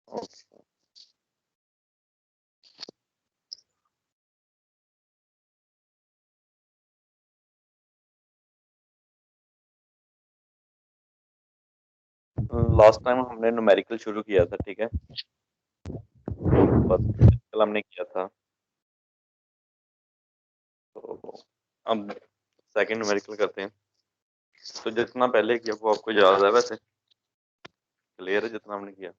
Okay. Last time हमने numerical शुरू किया था, ठीक है। फर्स्ट न्यूमेरिकल हमने किया था, तो अब सेकंड न्यूमेरिकल करते हैं। तो जितना पहले किया वो आपको याद है वैसे? क्लियर है जितना हमने किया?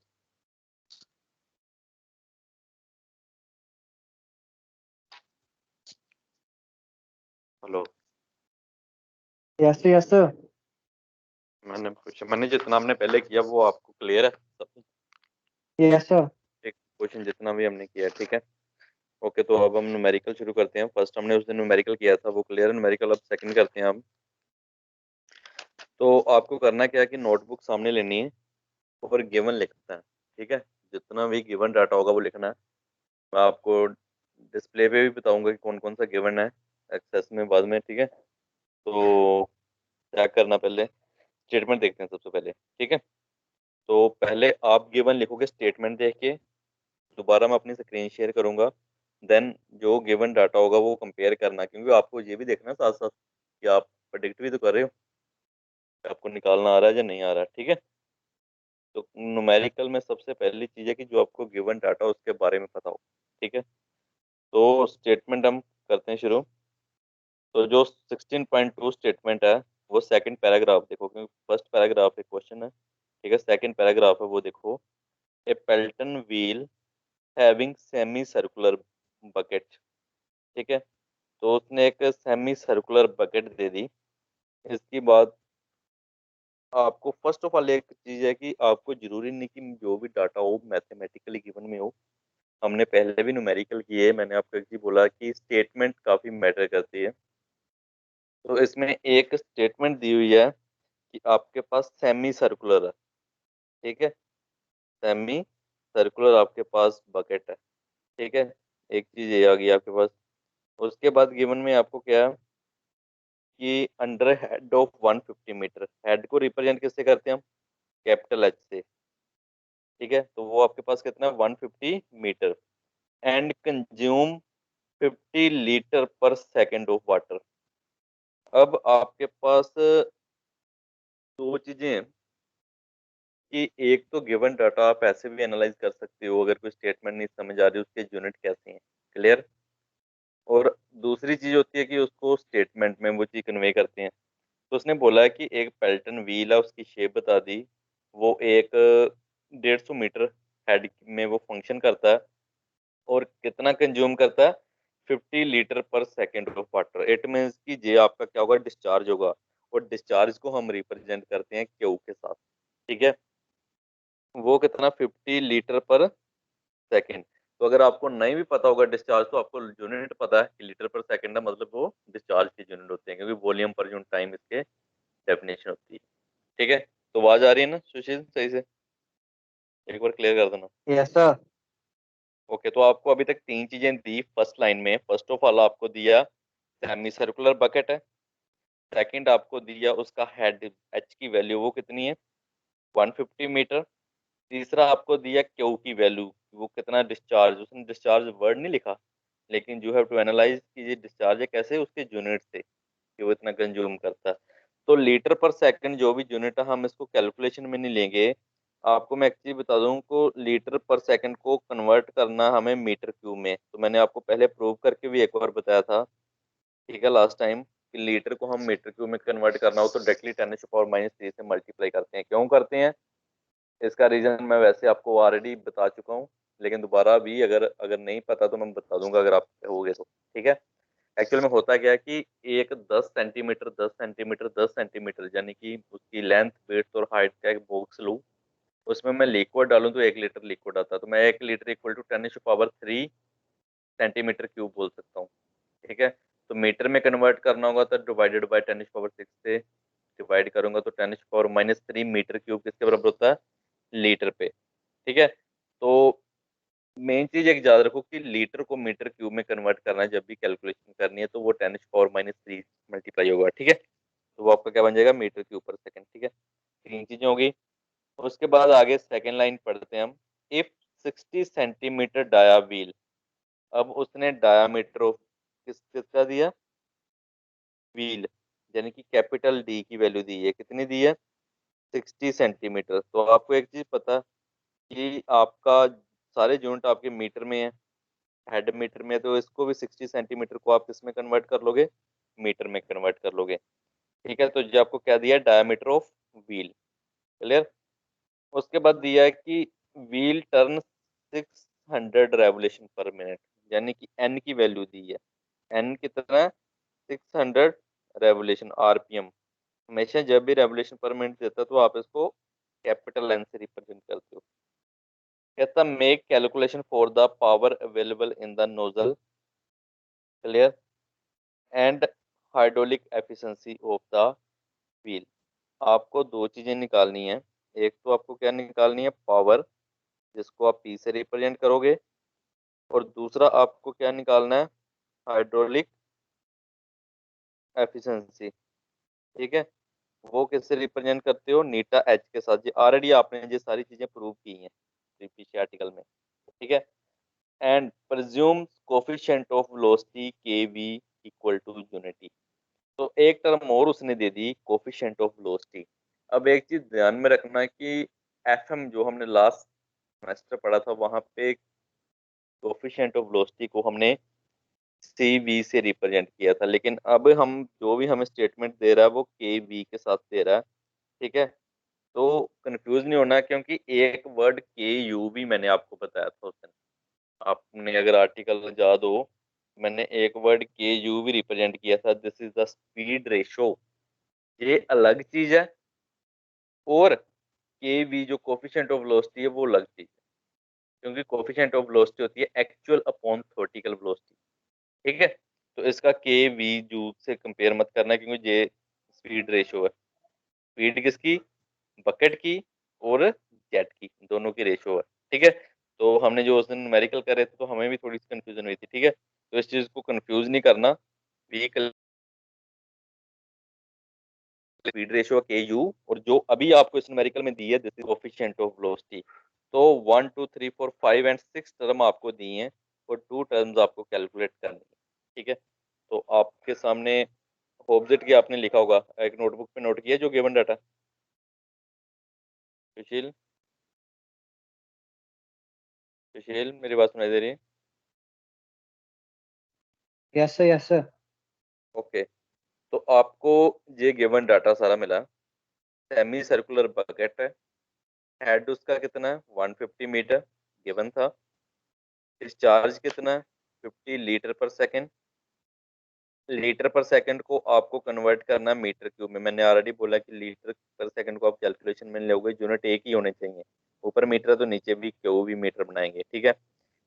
हेलो। Yes yes sir. मैंने पूछा, मैंने जितना हमने पहले किया वो आपको क्लियर है सब? Yes sir. एक क्वेश्चन जितना भी हमने किया, ठीक है। ओके, तो अब हम न्यूमेरिकल शुरू करते हैं। फर्स्ट हमने उस दिन न्यूमेरिकल किया था, वो क्लियर है न्यूमेरिकल। अब सेकंड करते हैं हम। तो आपको करना क्या है कि नोटबुक सामने लेनी है और गिवन लिखना है, ठीक है। जितना भी गिवन डाटा होगा वो लिखना है। मैं आपको डिस्प्ले पे भी बताऊंगा कि कौन कौन सा गिवन है एक्सेस में बाद में, ठीक है। तो क्या करना, पहले स्टेटमेंट देखते हैं सबसे पहले, ठीक है। तो पहले आप गिवन लिखोगे स्टेटमेंट देख के, दोबारा मैं अपनी स्क्रीन शेयर करूंगा। देन जो गिवन डाटा होगा वो कंपेयर करना, क्योंकि आपको ये भी देखना है साथ साथ कि आप प्रेडिक्ट भी तो कर रहे हो कि आपको निकालना आ रहा है या नहीं आ रहा है, ठीक है। तो न्यूमेरिकल में सबसे पहली चीज़ है कि जो आपको गिवन डाटा उसके बारे में पता हो, ठीक है। तो स्टेटमेंट हम करते हैं शुरू। तो जो 16.2 स्टेटमेंट है वो सेकंड पैराग्राफ देखो, क्योंकि फर्स्ट पैराग्राफ एक क्वेश्चन है, ठीक है। सेकंड पैराग्राफ है वो देखो। A Pelton wheel having semi circular bucket, ठीक है। तो उसने एक सेमी सर्कुलर बकेट दे दी। इसके बाद आपको फर्स्ट ऑफ ऑल एक चीज है कि आपको जरूरी नहीं कि जो भी डाटा हो मैथमेटिकली गिवन में हो। हमने पहले भी न्यूमेरिकल किए, मैंने आपको एक चीज बोला कि स्टेटमेंट काफी मैटर करती है। तो इसमें एक स्टेटमेंट दी हुई है कि आपके पास सेमी सर्कुलर है, ठीक है। सेमी सर्कुलर आपके पास बकेट है, ठीक है। एक चीज ये आ गई आपके पास। उसके बाद गिवन में आपको क्या है कि under head of 150 metre, head को रिप्रेजेंट किससे करते हैं हम? कैपिटल एच से, ठीक है। तो वो आपके पास कितना है? 150 मीटर। एंड कंज्यूम 50 लीटर पर सेकेंड ऑफ वाटर। अब आपके पास दो चीजें हैं कि एक तो गिवन डाटा आप ऐसे भी एनालाइज कर सकते हो, अगर कोई स्टेटमेंट नहीं समझ आ रही उसके यूनिट कैसे हैं, क्लियर। और दूसरी चीज होती है कि उसको स्टेटमेंट में वो चीज कन्वे करते हैं। तो उसने बोला है कि एक पेल्टन व्हील है, उसकी शेप बता दी। वो एक 150 मीटर हेड में वो फंक्शन करता है और कितना कंज्यूम करता है? 50 लीटर पर second of water. It means कि जे आपका क्या होगा? डिस्चार्ज होगा। और डिस्चार्ज को हम रिप्रेजेंट करते हैं क्यू के साथ, ठीक है। वो कितना? 50 लीटर पर सेकेंड। तो अगर आपको नहीं भी पता होगा डिस्चार्ज, तो आपको यूनिट पता है कि लीटर पर सेकेंड है, मतलब वो डिस्चार्ज की यूनिट होते हैं, क्योंकि वॉल्यूम पर यूनिट टाइम इसके डेफिनेशन होती है, ठीक है। तो आवाज आ रही है ना सुशील सही से? एक बार क्लियर कर देना। Yes sir. ओके, तो आपको अभी तक तीन चीजें दी फर्स्ट लाइन में। फर्स्ट ऑफ ऑल आपको दिया सेमी सर्कुलर बकेट है। सेकंड आपको दिया उसका हेड एच की वैल्यू वो कितनी है? 150 मीटर। तीसरा आपको दिया क्यू की वैल्यू, वो कितना डिस्चार्ज। उसने डिस्चार्ज वर्ड नहीं लिखा, लेकिन यू हैव टू एनालाइज कि ये डिस्चार्ज है कैसे, उसके यूनिट से कि वो इतना कंज्यूम करता है। तो लीटर पर सेकंड जो भी यूनिट है हम इसको कैलकुलेशन में नहीं लेंगे। आपको मैं एक चीज बता दूं को, लीटर पर सेकंड को कन्वर्ट करना हमें मीटर क्यूब में। तो मैंने आपको पहले प्रूव करके भी एक बार बताया था, ठीक है, लास्ट टाइम, कि लीटर को हम मीटर क्यूब में कन्वर्ट करना हो तो डायरेक्टली 10⁻³ से मल्टीप्लाई करते हैं। क्यों करते हैं? इसका रीजन मैं वैसे आपको ऑलरेडी बता चुका हूँ, लेकिन दोबारा भी अगर अगर नहीं पता तो मैं बता दूंगा अगर आप होगे तो, ठीक है। एक्चुअल में होता क्या है कि एक 10 सेंटीमीटर 10 सेंटीमीटर 10 सेंटीमीटर यानी कि उसकी लेंथ वेथ और हाइट का एक बॉक्स लूँ, उसमें मैं लिक्विड डालूं तो 1 लीटर लिक्विड आता है। तो मैं 1 litre equal to 10⁻³ centimetre cube बोल सकता हूँ, ठीक है। तो मीटर में कन्वर्ट करना होगा तो डिवाइडेड बाय 10⁻6 से डिवाइड करूंगा तो 10⁻³ मीटर क्यूब किसके बराबर होता है? लीटर पे, ठीक है। तो मेन चीज एक याद रखो कि लीटर को मीटर क्यूब में कन्वर्ट करना है, जब भी कैलकुलेशन करनी है तो वो 10⁻³ मल्टीप्लाई होगा, ठीक है। तो वो आपका क्या बन जाएगा? मीटर क्यूब पर सेकंड, ठीक है। तीन चीजें होगी। उसके बाद आगे सेकंड लाइन पढ़ते हैं हम। If 60 centimetre dia wheel. अब उसने डायामीटर ऑफ किसका दिया, व्हील, यानी कि कैपिटल डी की वैल्यू दी है, कितनी दी है, 60 सेंटीमीटर। तो आपको एक चीज पता कि आपका सारे यूनिट आपके मीटर में है, हेड मीटर में है, तो इसको भी 60 सेंटीमीटर को आप किस में कन्वर्ट कर लोगे, मीटर में कन्वर्ट कर लोगे। ठीक है, तो ये आपको क्या दिया है, डायमीटर ऑफ व्हील। क्लियर। उसके बाद दिया है कि व्हील टर्न 600 रेवोल्यूशन पर मिनट, यानी कि एन की वैल्यू दी है, एन कितना, 600 रेवोल्यूशन, आरपीएम। हमेशा जब भी रेवोल्यूशन पर मिनट देता है तो आप इसको कैपिटल एन से रिप्रेजेंट करते हो। कहता make calculation for the power available in the nozzle, clear, and hydraulic efficiency of the wheel. आपको दो चीजें निकालनी है, एक तो आपको क्या निकालनी है, पावर, जिसको आप पी से रिप्रेजेंट करोगे, और दूसरा आपको क्या निकालना है, हाइड्रोलिक एफिशिएंसी। ठीक है, वो किससे रिप्रेजेंट करते हो, नीटा एच के साथ। जी ऑलरेडी आपने ये सारी चीजें प्रूव की हैं पीछे आर्टिकल में। ठीक है, and presume coefficient of velocity के वी इक्वल टू यूनिटी। तो एक टर्म और उसने दे दी, कोफिशिएंट ऑफ वेलोसिटी। अब एक चीज ध्यान में रखना कि एफएम जो हमने लास्ट सेमेस्टर पढ़ा था, वहां पे कोफिशिएंट ऑफ वेलोसिटी को हमने सी वी से रिप्रेजेंट किया था, लेकिन अब हम जो भी हमें स्टेटमेंट दे रहा है वो के वी के साथ दे रहा है। ठीक है, तो कंफ्यूज नहीं होना, क्योंकि एक वर्ड के यू भी मैंने आपको बताया था उस दिन, आपने अगर आर्टिकल याद हो, मैंने एक वर्ड के यू भी रिप्रेजेंट किया था, this is the speed ratio, ये अलग चीज है, और के वी जो कोफिशिएंट ऑफ वेलोसिटी है वो अलग चीज है, क्योंकि कोफिशिएंट ऑफ वेलोसिटी होती है एक्चुअल अपॉन थ्योरेटिकल वेलोसिटी। ठीक है, तो इसका के वी जू से कंपेयर मत करना, क्योंकि ये स्पीड रेशो है, स्पीड किसकी, बकेट की और जेट की, दोनों की रेशो है। ठीक है, तो हमने जो उस दिन न्यूमेरिकल करे थे तो हमें भी थोड़ी सी कंफ्यूजन हुई थी। ठीक है, तो इस चीज को कंफ्यूज नहीं करना, व्हीकल स्पीड रेशियो के यू, और जो अभी आपको इस न्यूमेरिकल में दी है this is coefficient of velocity. तो 1 2 3 4 5 एंड 6 टर्म आपको दी हैं, और 2 टर्म्स आपको कैलकुलेट करनी है। ठीक है, तो आपके सामने ऑब्जेक्ट की आपने लिखा होगा, एक नोटबुक पे नोट किया जो गिवन डाटा, सुशील, सुशील मेरी बात सुनाई दे रही है, Yes, sir. Yes, sir. Okay. तो आपको ये गिवन डाटा सारा मिला, सेमी सर्कुलर बकेट है, हेड उसका कितना है, 150 मीटर गिवन था, डिस्चार्ज कितना है, 50 लीटर पर सेकेंड। लीटर पर सेकंड को आपको कन्वर्ट करना मीटर क्यूब में, मैंने ऑलरेडी बोला कि लीटर पर सेकंड को आप कैलकुलेशन में लोगे, यूनिट एक ही होने चाहिए, ऊपर मीटर है तो नीचे भी क्यू भी मीटर बनाएंगे। ठीक है,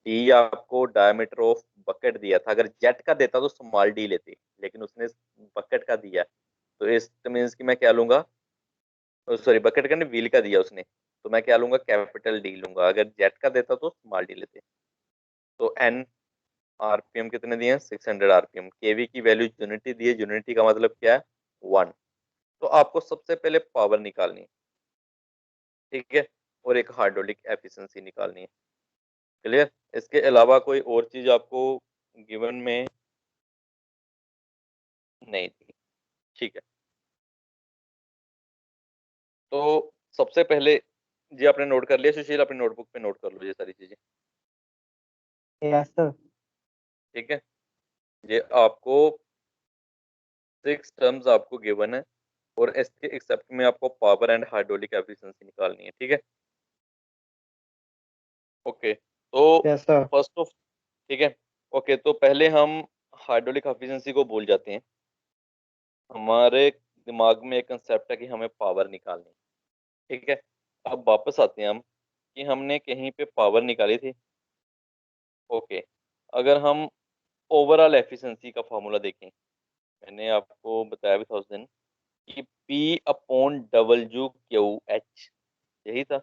टी आपको डायमीटर ऑफ बकेट दिया था, अगर जेट का देता तो स्मॉल डी लेते, लेकिन उसने बकेट का दिया, तो इस मीन्स कि मैं क्या लूंगा, सॉरी बकेट का नहीं, व्हील का दिया उसने, तो मैं क्या लूंगा, कैपिटल डी लूंगा, अगर जेट का देता तो स्मॉल डी लेते। तो एन आरपीएम कितने दिए हैं, 600 आरपीएम, केवी की वैल्यू यूनिटी दी है, यूनिटी का मतलब क्या है, 1। तो आपको सबसे पहले पावर निकालनी है, ठीक है, और एक हाइड्रोलिक एफिशिएंसी निकालनी है। क्लियर, इसके अलावा कोई और चीज आपको गिवन में नहीं थी। ठीक है, तो सबसे पहले जी आपने नोट कर लिया सुशील, अपनी नोटबुक पे नोट कर लो ये सारी चीजें। Yes, sir. ठीक है, ये आपको 6 टर्म्स आपको गिवन है, और इसके एक्सेप्ट में आपको पावर एंड हाइड्रोलिक एफिशिएंसी निकालनी है। ठीक है, ओके, तो Yes, sir. फर्स्ट ऑफ, ठीक है, ओके, तो पहले हम हाइड्रोलिक एफिशिएंसी को भूल जाते हैं, हमारे दिमाग में एक कंसेप्ट है कि हमें पावर निकालनी है। ठीक है, अब वापस आते हैं हम कि हमने कहीं पे पावर निकाली थी। ओके, अगर हम ओवरऑल एफिशिएंसी का फॉर्मूला देखें, मैंने आपको बताया भी था उस दिन कि P upon W Q H, यही था,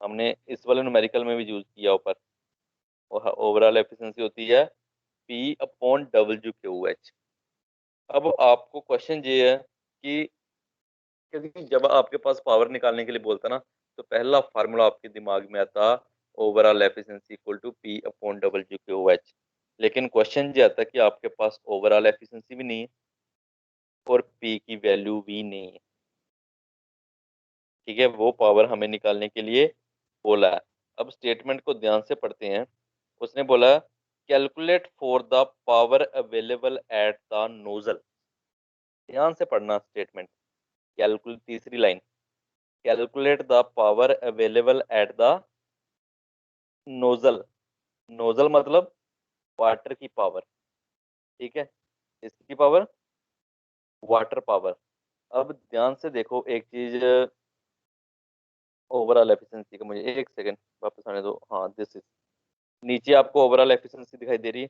हमने इस वाले न्यूमेरिकल में भी यूज किया ऊपर, और ओवरऑल एफिशिएंसी होती है P upon W Q H. अब आपको क्वेश्चन ये है कि, क्योंकि जब आपके पास पावर निकालने के लिए बोलता ना, तो पहला फार्मूला आपके दिमाग में आता overall efficiency equal to P upon W Q H. लेकिन क्वेश्चन ये आता है कि आपके पास ओवरऑल एफिशिएंसी भी नहीं है और पी की वैल्यू भी नहीं है। ठीक है, वो पावर हमें निकालने के लिए बोला है। अब स्टेटमेंट को ध्यान से पढ़ते हैं। उसने बोला calculate for the power available at the nozzle. ध्यान से पढ़ना स्टेटमेंट। कैलकुलेट, तीसरी line, calculate the power available at the nozzle. Nozzle मतलब वाटर की पावर। ठीक है, इसकी पावर वाटर पावर। अब ध्यान से देखो एक चीज, ओवरऑल एफिशिएंसी का, मुझे एक सेकंड वापस आने दो। हाँ, दिस इज, नीचे आपको ओवरऑल एफिशिएंसी दिखाई दे रही है।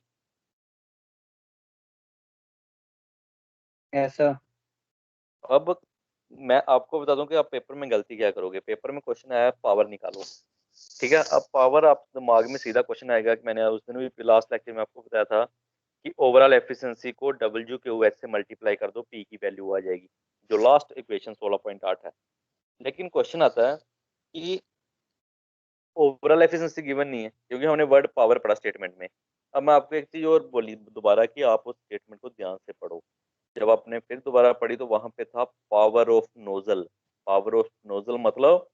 Yes sir. अब मैं आपको बता दूं कि आप पेपर में गलती क्या करोगे। पेपर में क्वेश्चन आया पावर निकालो। ठीक है, अब पावर आप दिमाग में सीधा क्वेश्चन आएगा कि मैंने उस दिन भी लास्ट लेक्चर में आपको बताया था कि ओवरऑल एफिशिएंसी को डब्ल्यू के ओ एच से मल्टीप्लाई कर दो, पी की वैल्यू आ जाएगी, जो लास्ट इक्वेशन 16.8 है। लेकिन क्वेश्चन आता है कि ओवरऑल एफिशिएंसी गिवन नहीं है, क्योंकि हमने वर्ड पावर पढ़ा स्टेटमेंट में। अब मैं आपको एक चीज और बोली दोबारा कि आप उस स्टेटमेंट को ध्यान से पढ़ो। जब आपने फिर दोबारा पढ़ी तो वहां पे था power of nozzle. Power of nozzle मतलब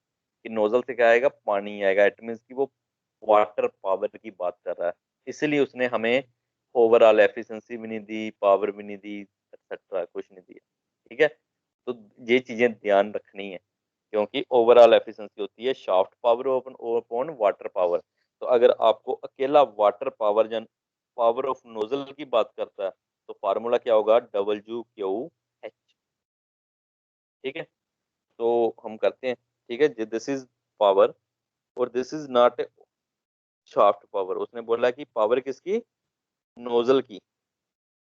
कि नोजल से क्या आएगा, पानी आएगा। इट मीन्स कि वो वाटर पावर की बात कर रहा है। इसलिए उसने हमें ओवरऑल एफिशिएंसी भी नहीं दी, पावर भी नहीं दी, एक्सेट्रा कुछ नहीं दिया। ठीक है, तो ये चीजें ध्यान रखनी है, क्योंकि ओवरऑल एफिशिएंसी होती है shaft power open upon water power. तो अगर आपको अकेला वाटर पावर जन पावर ऑफ नोजल की बात करता है तो फार्मूला क्या होगा, डब्ल्यू क्यू एच। ठीक है, तो हम करते हैं। ठीक है, दिस इज पावर और this is not shaft power. उसने बोला कि पावर किसकी, नोजल की।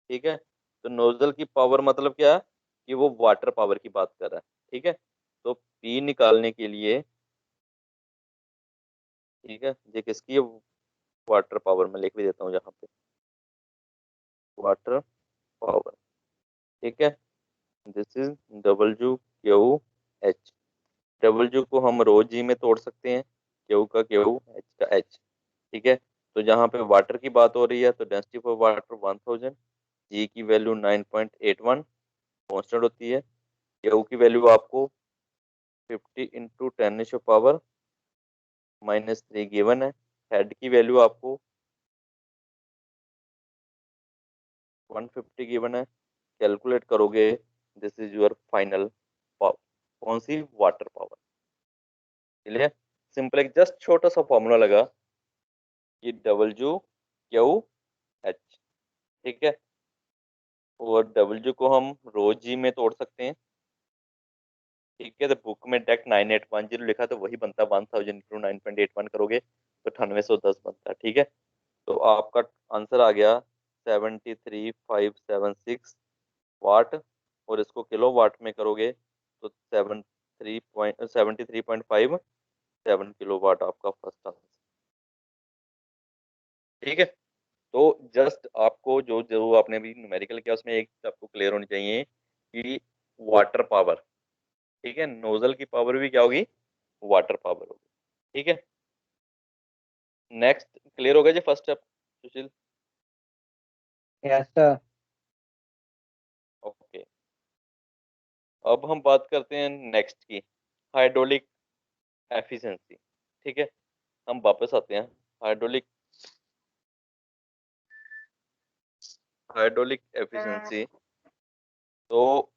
ठीक है, तो नोजल की पावर मतलब क्या है कि वो वाटर पावर की बात कर रहा है। ठीक है, तो पी निकालने के लिए, ठीक है, ये किसकी है, वाटर पावर। मैं लिख भी देता हूँ यहाँ पे, वाटर पावर। ठीक है, this is W Q H. W को हम रो जी में तोड़ सकते हैं, क्यू का क्यू, एच का एच। ठीक है, तो जहाँ पे वाटर की बात हो रही है तो डेंसिटी फॉर वाटर 1000, जी की वैल्यू 9.81 कॉन्स्टेंट होती है। क्यू की वैल्यू आपको 50 इंटू 10 -3 गिवन है। हेड की वैल्यू आपको 150 गिवन है। कैलकुलेट करोगे, this is your final power. कौन सी, वाटर पावर। क्लियर, सिंपल, एक जस्ट छोटा सा फॉर्मूला लगा कि डब्ल्यू क्यू एच। ठीक है, और डब्ल्यू को हम रो जी में तोड़ सकते हैं। ठीक है, तो बुक में डेक 9810 लिखा तो वही बनता है, 1000 इंटू 9.81 करोगे तो 9810 बनता है। ठीक है, तो आपका आंसर आ गया 73576 वाट। और इसको किलो वाट में करोगे तो 73.57 किलो वाट आपका फर्स्ट आंसर। ठीक है, तो जस्ट आपको जो जो आपने अभी न्यूमेरिकल किया उसमें एक चीज आपको क्लियर होनी चाहिए कि वाटर पावर, ठीक है, नोजल की पावर भी क्या होगी, वाटर पावर होगी। ठीक है, नेक्स्ट क्लियर हो गया जी first step, Sushil. Yes sir. Okay, अब हम बात करते हैं नेक्स्ट की, हाइड्रोलिक एफिशिएंसी। ठीक है, हम वापस आते हैं हाइड्रोलिक हाइड्रोलिक एफिशिएंसी। तो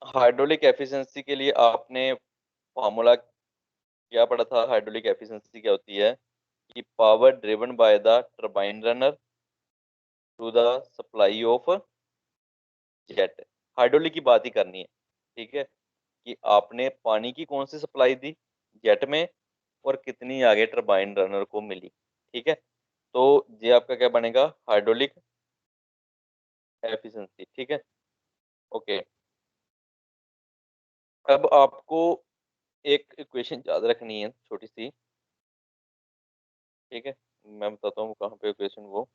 हाइड्रोलिक एफिशिएंसी के लिए आपने फॉर्मूला क्या पढ़ा था। हाइड्रोलिक एफिशिएंसी क्या होती है कि power driven by the turbine runner to the supply of jet. Hydraulic की बात ही करनी है। ठीक है, कि आपने पानी की कौन सी सप्लाई दी जेट में और कितनी आगे टरबाइन रनर को मिली। ठीक है, तो ये आपका क्या बनेगा, हाइड्रोलिक एफिशिएंसी। ठीक है, ओके। अब आपको एक इक्वेशन याद रखनी है छोटी सी। ठीक है, मैं बताता हूँ कहाँ पे इक्वेशन वो।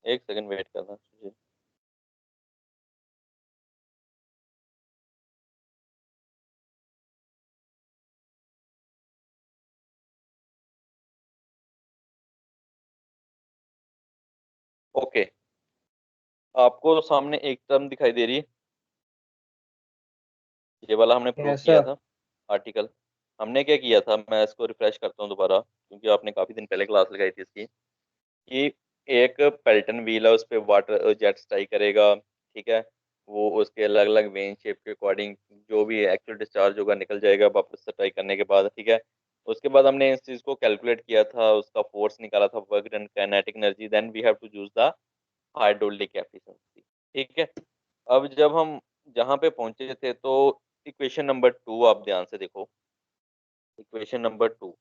एक सेकंड वेट करना। ओके, आपको सामने एक टर्म दिखाई दे रही है, ये वाला हमने प्रूव यस किया सर। था आर्टिकल। हमने क्या किया था, मैं इसको रिफ्रेश करता हूँ दोबारा, क्योंकि आपने काफी दिन पहले क्लास लगाई थी इसकी, कि एक पेल्टन व्हील है, उस पे वाटर जेट स्ट्राइक करेगा, ठीक है, वो उसके अलग अलग वेन शेप के अकॉर्डिंग जो भी एक्चुअल डिस्चार्ज होगा निकल जाएगा वापस स्ट्राइक करने के बाद, ठीक है। उसके बाद हमने इस चीज को कैलकुलेट किया था, उसका फोर्स निकाला था, work done, kinetic energy, then we have to use the hydraulic efficiency, ठीक है। अब जब हम जहाँ पे पहुंचे थे, तो इक्वेशन नंबर 2 आप ध्यान से देखो, इक्वेशन नंबर 2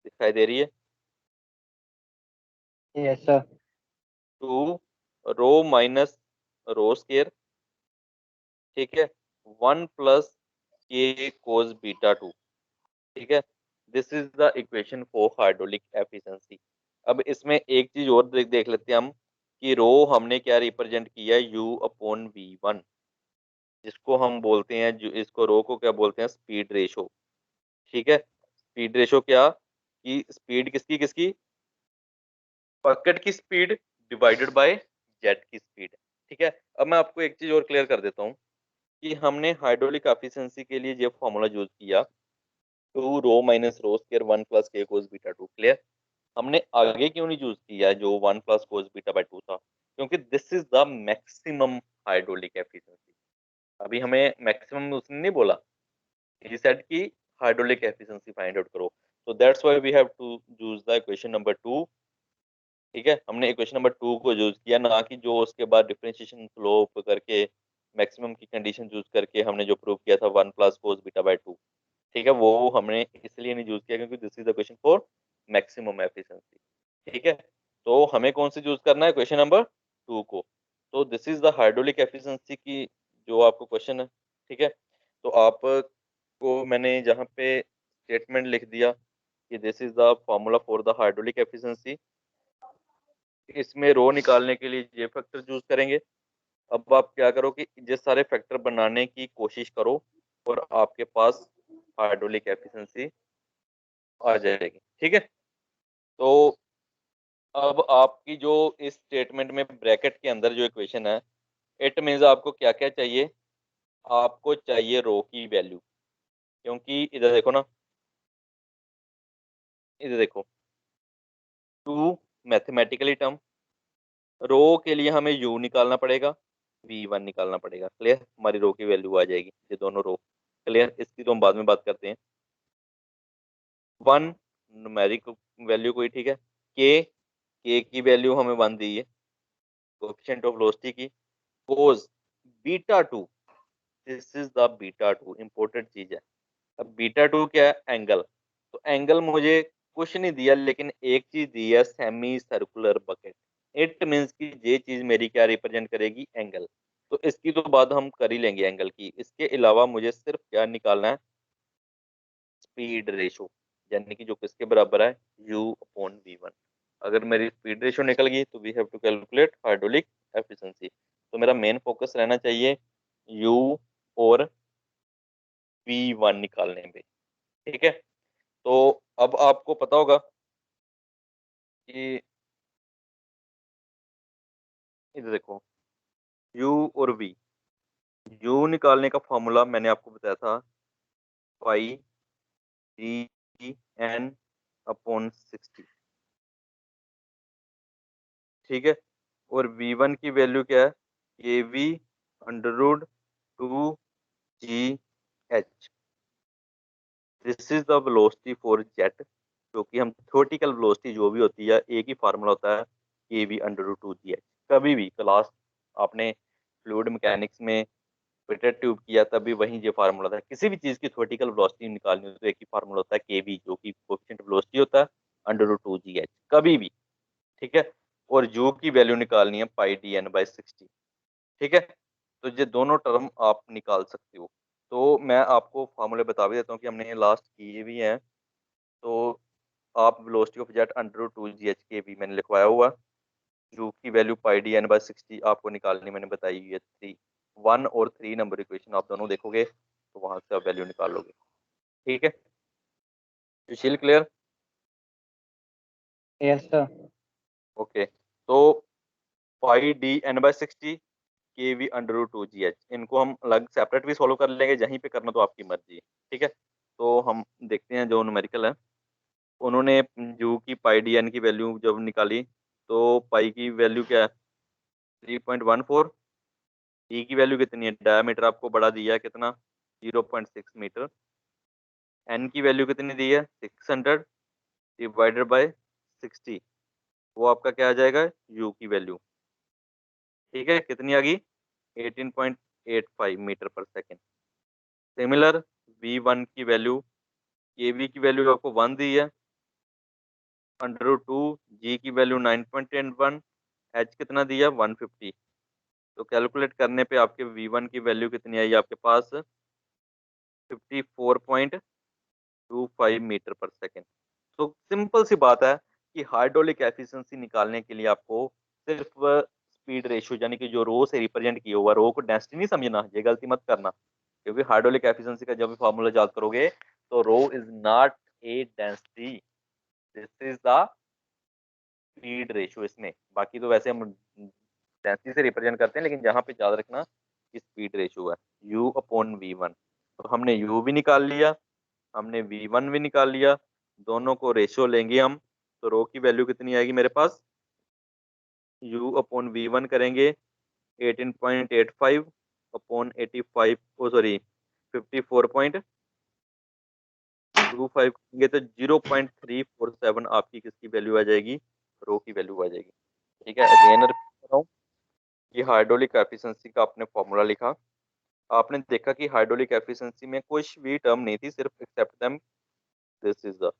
दिखाई दे रही है, yes sir. 2 rho minus rho square, ठीक है, 1 प्लस के कोस बीटा 2, ठीक है। This is the equation for hydraulic efficiency. अब इसमें एक चीज और देख लेते हैं हम, कि रो हमने क्या रिप्रेजेंट किया है, यू अपॉन वी वन, जिसको हम बोलते हैं, जो इसको रो को क्या बोलते हैं, स्पीड रेशो, ठीक है। स्पीड रेशो क्या, कि स्पीड किसकी किसकी, बकेट की स्पीड डिवाइडेड बाय जेट की स्पीड, ठीक है। अब मैं आपको एक चीज और क्लियर कर देता हूँ, कि हमने हाइड्रोलिक एफिशिएंसी के लिए ये फॉर्मूला यूज किया, 2 rho minus rho square 1 plus के कोस बीटा 2, क्लियर। हमने आगे क्यों नहीं यूज किया जो 1 प्लस कोस बीटा बाय 2 था, क्योंकि this is the maximum hydraulic efficiency. अभी हमें मैक्सिमम उसने नहीं बोला, he said कि हाइड्रोलिक एफिशिएंसी फाइंड आउट करो, so that's why we have to use the equation number 2, ठीक है। हमने इक्वेशन नंबर 2 को यूज किया, ना कि जो उसके बाद डिफरेंशिएशन स्लोप करके मैक्सिमम की कंडीशन यूज करके हमने जो प्रूव किया था 1 प्लस कोस बीटा बाय 2, ठीक है, वो हमने इसलिए नहीं यूज किया क्योंकि this is the question for maximum efficiency, ठीक है। तो हमें कौन सी यूज करना है, क्वेश्चन नंबर 2 को। तो this is the hydraulic efficiency की जो आपको क्वेश्चन है, ठीक है। तो आप को मैंने जहाँ पे स्टेटमेंट लिख दिया कि this is the formula for the hydraulic efficiency, इसमें रो निकालने के लिए ये फैक्टर यूज करेंगे। अब आप क्या करो कि ये सारे फैक्टर बनाने की कोशिश करो, और आपके पास हाइड्रोलिक एफिशिएंसी आ जाएगी, ठीक है। तो अब आपकी जो इस स्टेटमेंट में ब्रैकेट के अंदर जो इक्वेशन है, इट मीन्स आपको क्या क्या चाहिए, आपको चाहिए रो की वैल्यू, क्योंकि इधर देखो ना, इधर देखो, टू मैथमेटिकली टर्म, रो के लिए हमें यू निकालना पड़ेगा, वी वन निकालना पड़ेगा, क्लियर, हमारी रो की वैल्यू आ जाएगी, ये दोनों रो, क्लियर। इसकी तो हम बाद में बात करते हैं। वन न्यूमेरिक वैल्यू कोई, ठीक है, के की वैल्यू हमें वन दी है, कोएफिशिएंट ऑफ वेलोसिटी की, cos beta two, this is the beta two, important चीज है। अब बीटा टू क्या है, एंगल, तो एंगल मुझे कुछ नहीं दिया, लेकिन एक चीज दी है, semi circular bucket, it means कि ये चीज मेरी क्या रिप्रेजेंट करेगी, एंगल। तो इसकी तो बात हम कर ही लेंगे एंगल की, इसके अलावा मुझे सिर्फ क्या निकालना है, स्पीड रेशो, यानी कि जो किसके बराबर है, u अपॉन वी वन। अगर मेरी स्पीड रेशो निकल गई, तो we have to calculate hydraulic efficiency. तो मेरा मेन फोकस रहना चाहिए u और वी वन निकालने में, ठीक है। तो अब आपको पता होगा कि इधर देखो, u और v, u निकालने का फॉर्मूला मैंने आपको बताया था, पाई डी एन अपॉन 60, ठीक है। और वी वन की वैल्यू क्या है, K V under root 2 G H, this is the velocity for jet, जो कि हम थ्योरेटिकल वेलोसिटी जो भी होती है, एक ही फार्मूला होता है, K V under root 2 G H. कभी भी क्लास आपने फ्लूइड मैकेनिक्स में फिटेड ट्यूब किया, तभी वही ये फार्मूला था, किसी भी चीज की थ्योरेटिकल वेलोसिटी निकालनी हो तो एक ही फार्मूला होता है, के वी, जो कि कोएफिशिएंट वेलोसिटी होता है, अंडर रूट 2 जी एच, कभी भी, ठीक है। और यू की वैल्यू निकालनी है पाई डी एन बाई 60, ठीक है। तो ये दोनों टर्म आप निकाल सकते हो। तो मैं आपको फार्मूले बता भी देता हूँ कि हमने लास्ट किए भी हैं। तो आप velocity of jet under root 2 G H के भी मैंने लिखवाया हुआ, यू की value pi D N by 60 आपको निकालनी मैंने बताई हुई है, 1 और 3 नंबर इक्वेशन आप दोनों देखोगे, तो वहां से आप वैल्यू निकाल लोगे, ठीक है। सुशील, क्लियर? Yes sir. ओके। तो पाई डी एन बाई 60 के वी अंडर रूट 2 GH। इनको हम अलग सेपरेट भी सॉल्व कर लेंगे, यहीं पे करना तो आपकी मर्जी है, ठीक है। तो हम देखते हैं जो न्यूमेरिकल है। उन्होंने यू की पाई डी एन की वैल्यू जब निकाली, तो पाई की वैल्यू क्या है 3.14। ई की वैल्यू कितनी है, डायमीटर आपको बड़ा दिया है कितना 0.6 मीटर। एन की वैल्यू कितनी दी है 600 डिवाइडेड बाय 60, वो आपका क्या आ जाएगा यू की वैल्यू, ठीक है, कितनी आ गई 18.85 मीटर पर सेकेंड। सिमिलर वी वन की वैल्यू, के वी की वैल्यू आपको 1 दी है अंडर रूट 2, जी की वैल्यू 9.1, एच कितना दिया 150। तो कैलकुलेट करने पे आपके वी वन की वैल्यू कितनी आई आपके पास 54.25 मीटर पर सेकेंड। तो सिंपल सी बात है कि हाइड्रोलिक एफिशिएंसी निकालने के लिए आपको सिर्फ स्पीड रेशियो यानी कि जो रो से रिप्रेजेंट किया हुआ, रो को डेंसिटी नहीं समझना, ये गलती मत करना, क्योंकि हाइड्रोलिक एफिशिएंसी का जब भी फार्मूला याद करोगे तो rho is not a density, this is the speed ratio इसमें। बाकी तो वैसे हम डेंसिटी से रिप्रेजेंट करते हैं, लेकिन यहाँ पे याद रखना कि स्पीड रेशियो है u अपॉन वी वन। तो हमने u भी निकाल लिया, हमने v1 भी निकाल लिया, दोनों को रेशियो लेंगे हम, तो रो की वैल्यू कितनी आएगी मेरे पास, u अपॉन v1 करेंगे 18.85 अपॉन 85, ओ सॉरी 54.25 करेंगे तो 0.347 आपकी किसकी वैल्यू आ जाएगी, रो की वैल्यू आ जाएगी, ठीक है। अगेन रिपीट कर रहा हूँ, ये हाइड्रोलिक एफिशिएंसी का आपने फॉर्मूला लिखा, आपने देखा कि हाइड्रोलिक एफिशिएंसी में कुछ भी टर्म नहीं थी, सिर्फ except them, this is the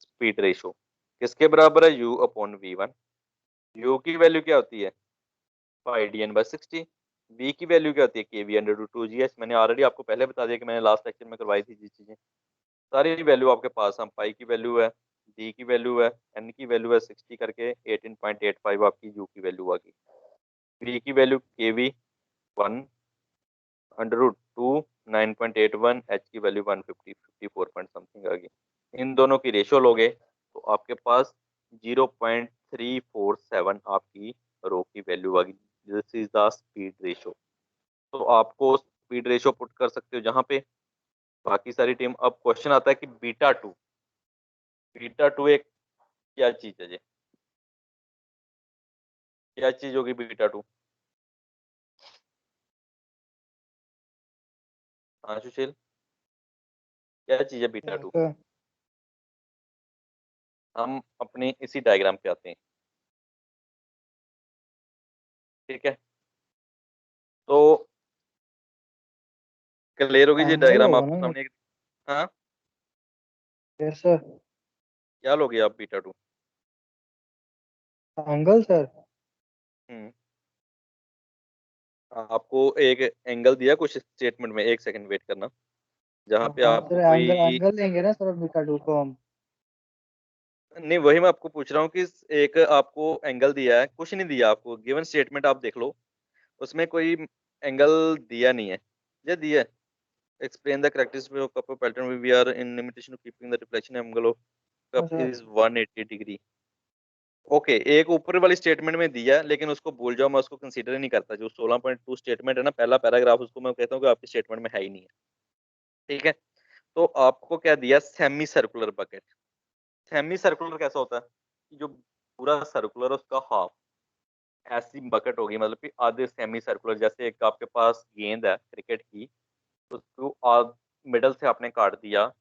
speed ratio किसके बराबर है u upon V one. u की वैल्यू क्या होती है pi D N by 60, v की वैल्यू क्या होती है K V under root 2 GH। मैंने ऑलरेडी आपको पहले बता दिया कि मैंने लास्ट लेक्चर में करवाई थी जी चीजें, सारी वैल्यू आपके पास हम, पाई की वैल्यू है, d की वैल्यू है, n की वैल्यू है 60 करके 18.85 आपकी u की वैल्यू आ गई, v की वैल्यू के वी 1 अंडर रूट 2 9.81, एच की वैल्यू 150 54 पॉइंट समथिंग आ गई। इन दोनों की रेशियो लोगे तो आपके पास 0.347 आपकी रो की वैल्यू आ गई, this is the speed ratio. तो आपको स्पीड रेशियो पुट कर सकते हो जहां पे बाकी सारी टीम। अब क्वेश्चन आता है कि बीटा टू एक क्या चीज है जी, क्या चीज होगी बीटा टू, हाँ सुशील, क्या चीज है बीटा यस टू। सर। हम अपने इसी डायग्राम पे आते हैं, ठीक है। तो क्लियर होगी जी एंगल डायग्राम होगा आपके ना। सामने हाँ, यस सर। क्या लोगे आप बीटा टू। Angle sir. हम्म, आपको एक एंगल दिया कुछ स्टेटमेंट में, एक सेकंड वेट करना, जहाँ पे हाँ आपको सर, एंगल कोई, एंगल लेंगे ना सर बीटा टू को हम। नहीं वही मैं आपको पूछ रहा हूँ कि एक आपको एंगल दिया है, कुछ नहीं दिया आपको, गिवन स्टेटमेंट आप देख लो, उसमें कोई एंगल दिया नहीं है, ये दिया है explain the characteristics of cup pattern we are in limitation to keeping the reflection angle of हाँ cup sir. Is 180 degree. Okay, एक ऊपर वाली स्टेटमेंट में दिया है, लेकिन उसको भूल जाओ, मैं उसको कंसीडर ही नहीं करता, जो 16.2 स्टेटमेंट है ना पहला पैराग्राफ, उसको मैं कहता हूँ कि आपकी स्टेटमेंट में है ही नहीं है, ठीक है। तो आपको क्या दिया semi circular bucket. Semi circular कैसा होता है कि जो पूरा सर्कुलर है उसका हाफ, ऐसी बकेट होगी, मतलब कि आधे सेमी सर्कुलर, जैसे एक आपके पास गेंद है क्रिकेट की, उसको मिडल से आपने काट दिया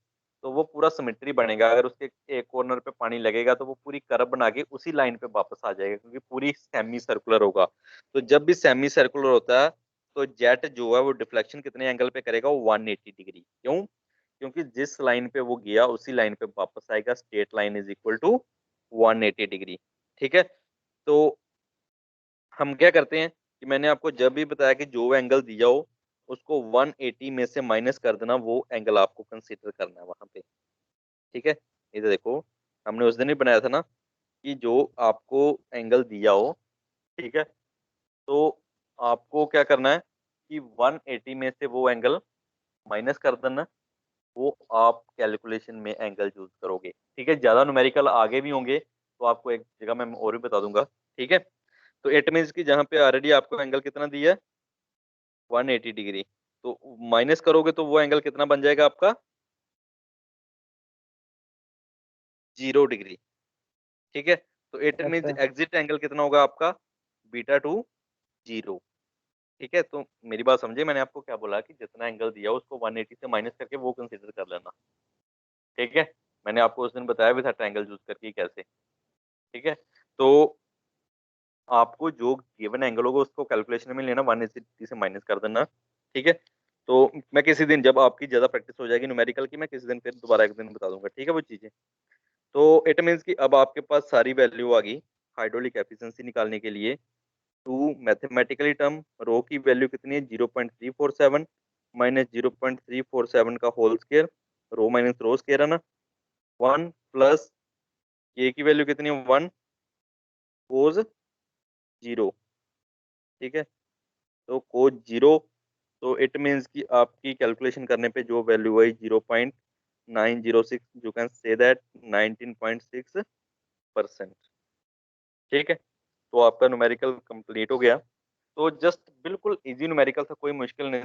तो वो पूरा सिमेट्री बनेगा, अगर उसके एक कॉर्नर पे पानी लगेगा तो वो पूरी कर्व बना के उसी लाइन पे वापस आ जाएगा, क्योंकि पूरी सेमी सर्कुलर होगा। तो जब भी सेमी सर्कुलर होता है तो जेट जो है वो डिफ्लेक्शन कितने एंगल पे करेगा, वो 180 डिग्री। क्यों, क्योंकि जिस लाइन पे वो गया उसी लाइन पे वापस आएगा, straight line is equal to 180 degree, ठीक है। तो हम क्या करते हैं कि मैंने आपको जब भी बताया कि जो एंगल दिया हो उसको 180 में से माइनस कर देना, वो एंगल आपको कंसीडर करना है वहां पे, ठीक है। इधर देखो, हमने उस दिन भी बनाया था ना कि जो आपको एंगल दिया हो, ठीक है, तो आपको क्या करना है कि 180 में से वो एंगल माइनस कर देना, वो आप कैलकुलेशन में एंगल चूज करोगे, ठीक है। ज्यादा न्यूमेरिकल आगे भी होंगे तो आपको एक जगह मैं और भी बता दूंगा, ठीक है। तो इट मीन्स कि जहाँ पे ऑलरेडी आपको एंगल कितना दिया है 180 डिग्री, तो माइनस करोगे तो वो एंगल कितना बन जाएगा आपका 0 डिग्री। ठीक है, तो इट मीन्स अच्छा एग्जिट एंगल कितना होगा आपका β2 0। ठीक है, तो मेरी बात समझे, मैंने आपको क्या बोला कि जितना एंगल दिया उसको 180 से माइनस करके वो कंसीडर कर लेना। ठीक है, मैंने आपको उस दिन बताया भी था ट्रायंगल यूज करके कैसे। ठीक है, तो आपको जो गिवन एंगल होगा उसको कैलकुलेशन में लेना, 180 से माइनस कर देना। ठीक है, तो मैं किसी दिन जब आपकी ज्यादा प्रैक्टिस हो जाएगी न्यूमेरिकल की, मैं किसी दिन फिर दोबारा एक दिन बता दूंगा। ठीक है वो चीजें। तो इट मीन्स कि अब आपके पास सारी वैल्यू आ गई हाइड्रोलिक एफिशिएंसी निकालने के लिए। टू मैथमेटिकली टर्म, रो की वैल्यू कितनी है 0.347 माइनस 0.347 का whole square, rho minus rho square है ना, 1 प्लस के की वैल्यू कितनी है 1 कोज 0। ठीक है, तो कोज 0, तो इट मीन्स कि आपकी कैलकुलेशन करने पे जो value I 0.906, you can say that 19.6%। ठीक है, तो आपका न्यूमेरिकल कंप्लीट हो गया। तो जस्ट बिल्कुल इजी न्यूमेरिकल था, कोई मुश्किल नहीं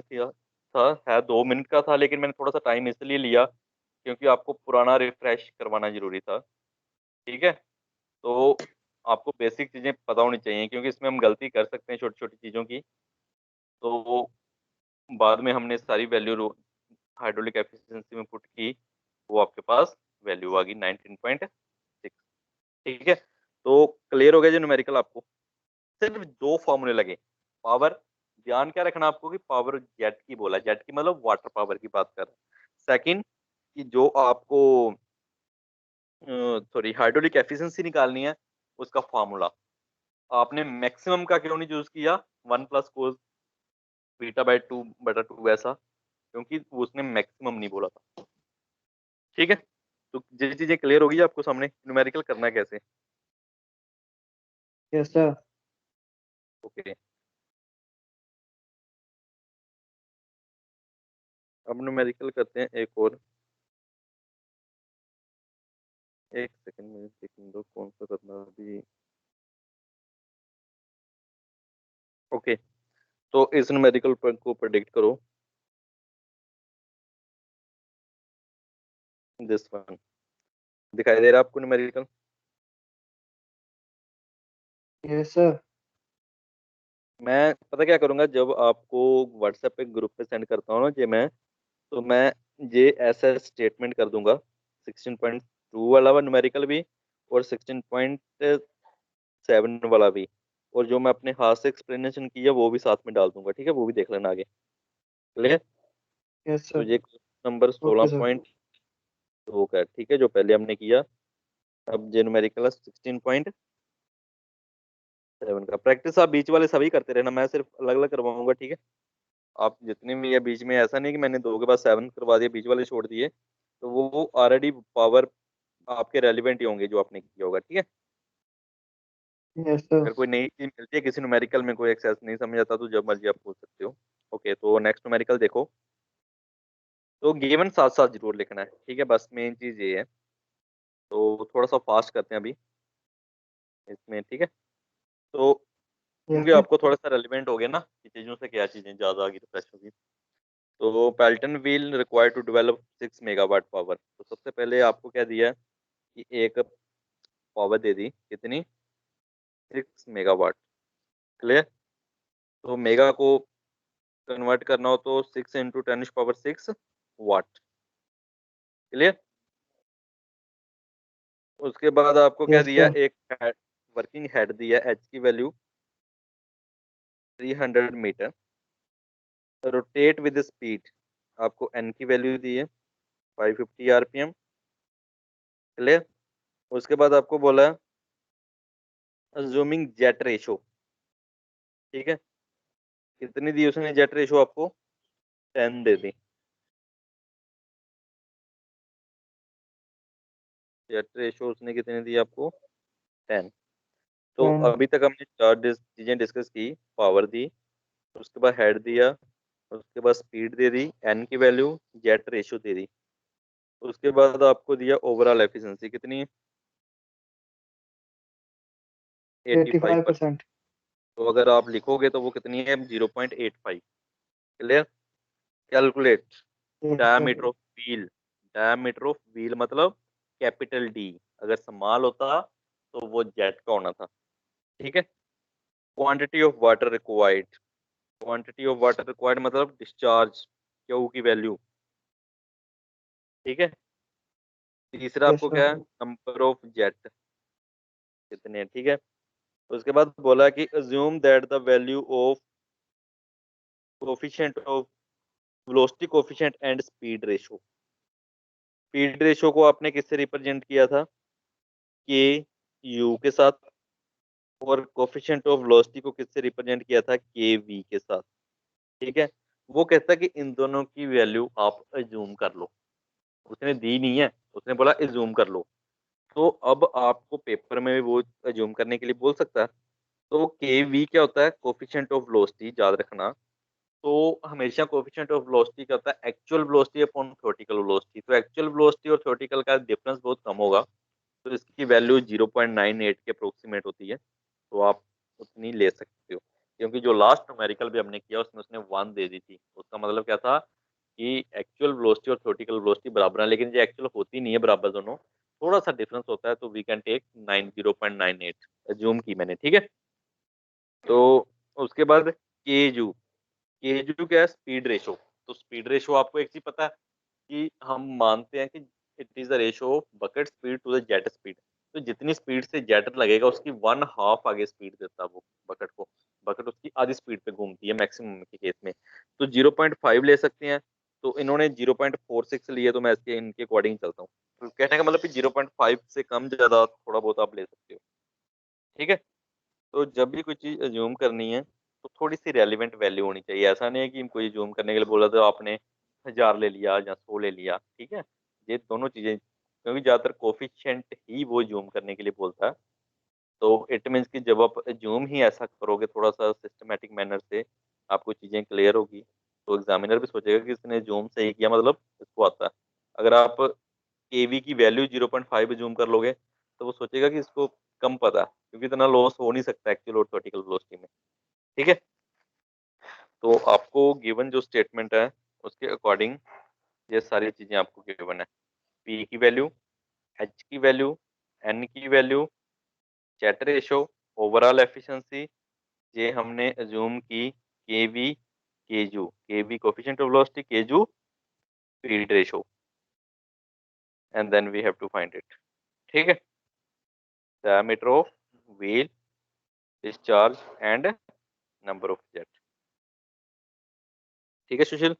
था है 2 मिनट का था, लेकिन मैंने थोड़ा सा टाइम इसलिए लिया क्योंकि आपको पुराना रिफ्रेश करवाना जरूरी था। ठीक है, तो आपको बेसिक चीजें पता होनी चाहिए क्योंकि इसमें हम गलती कर सकते हैं छोटी छोटी चीजों की। तो बाद में हमने सारी वैल्यू हाइड्रोलिक एफिशिएंसी में पुट की, वो आपके पास वैल्यू आ गई 19.6। ठीक है, तो क्लियर हो गया जो न्यूमेरिकल आपको। सिर्फ 2 फॉर्मूले लगे। पावर, ध्यान क्या रखना आपको कि पावर जेट की बोला, जेट की मतलब वाटर पावर की बात कर। सेकंड, कि जो आपको सॉरी हाइड्रोलिक एफिशिएंसी निकालनी है उसका फार्मूला आपने मैक्सिमम का क्यों नहीं यूज किया, 1 प्लस कोस β/2/2 ऐसा, क्योंकि उसने मैक्सिमम नहीं बोला था। ठीक है, तो ये चीजें क्लियर होगी आपको सामने न्यूमेरिकल करना है कैसे। Yes sir. ओके, अब न्यूमेरिकल करते हैं एक और। एक सेकंड में सेकंड दो, कौन सा करना है अभी। ओके, तो इस न्यूमेरिकल को प्रेडिक्ट करो, दिस वन। दिखाई दे रहा है आपको न्यूमेरिकल। Yes sir. मैं पता क्या करूंगा, जब आपको व्हाट्सएप पे ग्रुप पे सेंड करता हूँ ना ये मैं, तो मैं ये ऐसा स्टेटमेंट कर दूंगा 16.2 वाला न्यूमेरिकल भी, और 16.7 वाला भी, और जो मैं अपने हाथ से एक्सप्लेनेशन किया वो भी साथ में डाल दूंगा। ठीक है, वो भी देख लेना आगे। क्लियर। यस तो सर। ये नंबर सोलह ओके सर। पॉइंट दो का है, ठीक है, जो पहले हमने किया। अब ये न्यूमेरिकल 16.7 का प्रैक्टिस आप बीच वाले सभी करते रहना, मैं सिर्फ अलग अलग करवाऊंगा। ठीक है, आप जितने भी है बीच में, ऐसा नहीं कि मैंने 2 के बाद 7 करवा दिया बीच वाले छोड़ दिए, तो वो ऑलरेडी पावर आपके रेलिवेंट ही होंगे जो आपने किया होगा। ठीक है, यस सर। अगर कोई नई चीज मिलती है किसी न्यूमेरिकल में, कोई एक्सेस नहीं समझ आता, तो जब मर्जी आप पूछ सकते हो। ओके, तो नेक्स्ट न्यूमेरिकल देखो। तो गिवन साथ साथ जरूर लिखना है, ठीक है, बस मेन चीज ये है। तो थोड़ा सा फास्ट करते हैं अभी इसमें। ठीक है, तो यस क्योंकि सर। आपको थोड़ा सा रेलिवेंट हो गया ना कि चीजों से क्या चीजें ज्यादा आगे रिफ्रेश होगी। तो Pelton wheel require to develop 6 megawatt power, तो सबसे पहले आपको क्या दिया है कि एक पावर दे दी कितनी 6 मेगावाट। क्लियर। तो मेगा को कन्वर्ट करना हो तो 6 × 10⁻⁶ वाट। उसके बाद आपको क्या यस दिया, सर। एक वर्किंग हेड दिया, एच की value 300 metre, rotate with speed आपको एन की वैल्यू दी है 550 आरपीएम। क्लियर। उसके बाद आपको बोला अज्यूमिंग जेट रेशो। ठीक है, कितनी दी उसने जेट रेशो आपको, 10 दे दी। जेट रेशो उसने कितनी दी आपको, 10। तो टेन। अभी तक हमने चार चीजें डिस्कस की। पावर दी, उसके बाद हेड दिया, उसके बाद स्पीड दे दी, एन की वैल्यू, जेट रेशियो दे दी। उसके बाद आपको दिया ओवरऑल एफिशिएंसी कितनी है, 85%। 85%। तो अगर आप लिखोगे तो वो कितनी है, 0.85। Clear. Calculate yes sir, diameter of wheel. Diameter of wheel मतलब कैपिटल डी। अगर स्मॉल होता तो वो जेट का होना था। ठीक है। Quantity of water required. Quantity of water required मतलब डिस्चार्ज, क्यू की वैल्यू। ठीक है। तीसरा yes आपको sir, क्या है, नंबर ऑफ जेट कितने हैं। ठीक है। उसके बाद बोला कि assume that the value of coefficient of velocity coefficient and speed ratio. Speed ratio को आपने किससे रिप्रेजेंट किया था, के यू के साथ। और कोफिशिएंट ऑफ वेलोसिटी को किससे रिप्रेजेंट किया था, के वी के साथ। ठीक है। वो कहता है कि इन दोनों की वैल्यू आप अज्यूम कर लो। उसने दी नहीं है, उसने बोला अज्यूम कर लो। तो अब आपको पेपर में भी वो अज्यूम करने के लिए बोल सकता है। तो के वी क्या होता है, कोफिशिएंट ऑफ वेलोसिटी, याद रखना। तो हमेशा कोफिशिएंट ऑफ वेलोसिटी क्या होता है, actual velocity upon theoretical velocity. तो एक्चुअल वेलोसिटी और थ्योरेटिकल का डिफरेंस बहुत कम होगा। तो इसकी वैल्यू 0.98 के अप्रोक्सीमेट होती है। तो आप उतनी ले सकते हो, क्योंकि जो लास्ट न्यूमेरिकल भी हमने किया उसमें उसने 1 दे दी थी। उसका मतलब क्या था कि एक्चुअल वेलोसिटी और थ्योरेटिकल वेलोसिटी बराबर है, लेकिन ये एक्चुअल होती नहीं है बराबर दोनों, थोड़ा सा डिफरेंस होता है। तो वी कैन टेक 0.98 अज्यूम की मैंने। ठीक है। तो उसके बाद केजू। केजू क्या है, स्पीड रेशो। तो स्पीड रेशो आपको एक चीज पता है कि हम मानते हैं कि it is the ratio of bucket speed to the jet speed. तो जितनी स्पीड से जेट लगेगा उसकी 1/2 आगे स्पीड देता है वो बकेट को। बकेट उसकी आधी स्पीड पे घूमती है मैक्सिमम के केस में। तो 0.5 ले सकते हैं। तो इन्होंने 0.46 लिए, तो मैं इसके इनके अकॉर्डिंग चलता हूँ। तो कहने का मतलब कि 0.5 से कम ज्यादा थोड़ा बहुत आप ले सकते हो। ठीक है। तो जब भी कोई चीज अज्यूम करनी है तो थोड़ी सी रेलिवेंट वैल्यू होनी चाहिए। ऐसा नहीं है कि कोई अज्यूम करने के लिए बोला तो आपने 1000 ले लिया या 100 ले लिया। ठीक है। ये दोनों चीजें, क्योंकि ज्यादातर कोफिशिएंट ही वो अज्यूम करने के लिए बोलता है। तो इट मीन्स कि जब आप अज्यूम ही ऐसा करोगे थोड़ा सा सिस्टमेटिक मैनर से, आपको चीजें क्लियर होगी। तो एग्जामिनर भी सोचेगा कि इसने अज्यूम सही किया, मतलब इसको आता है। अगर आप केवी की वैल्यू 0.5 अज्यूम कर लोगे तो वो सोचेगा कि इसको कम पता है, क्योंकि इतना लॉस हो नहीं सकता एक्चुअल और थ्योरेटिकल वेलोसिटी में। ठीक है। तो आपको गिवन जो स्टेटमेंट है उसके अकॉर्डिंग ये सारी चीजें आपको गिवन है। पी की वैल्यू, एच की वैल्यू, एन की value, jet ratio, overall efficiency, ये हमने अज्यूम की केवी, केजू। केवी कोफिशिएंट ऑफ वेलोसिटी, केजू speed ratio, and then we have to find it. ठीक है। Diameter of wheel, discharge and number of jet. ठीक है सुशील।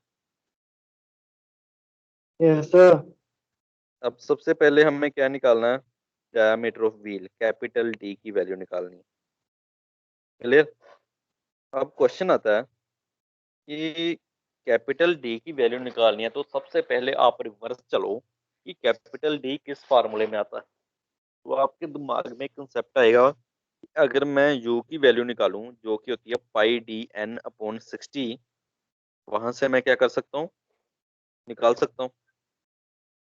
yes sir, अब सबसे पहले हमें क्या निकालना है, diameter of wheel, capital D की वैल्यू निकालनी है। क्लियर। अब क्वेश्चन आता है कि कैपिटल डी की वैल्यू निकालनी है, तो सबसे पहले आप रिवर्स चलो कि कैपिटल डी किस फार्मूले में आता है। तो आपके दिमाग में कंसेप्ट आएगा कि अगर मैं यू की वैल्यू निकालूं जो कि होती है पाई डी एन अपॉन 60, वहां से मैं क्या कर सकता हूँ, निकाल सकता हूँ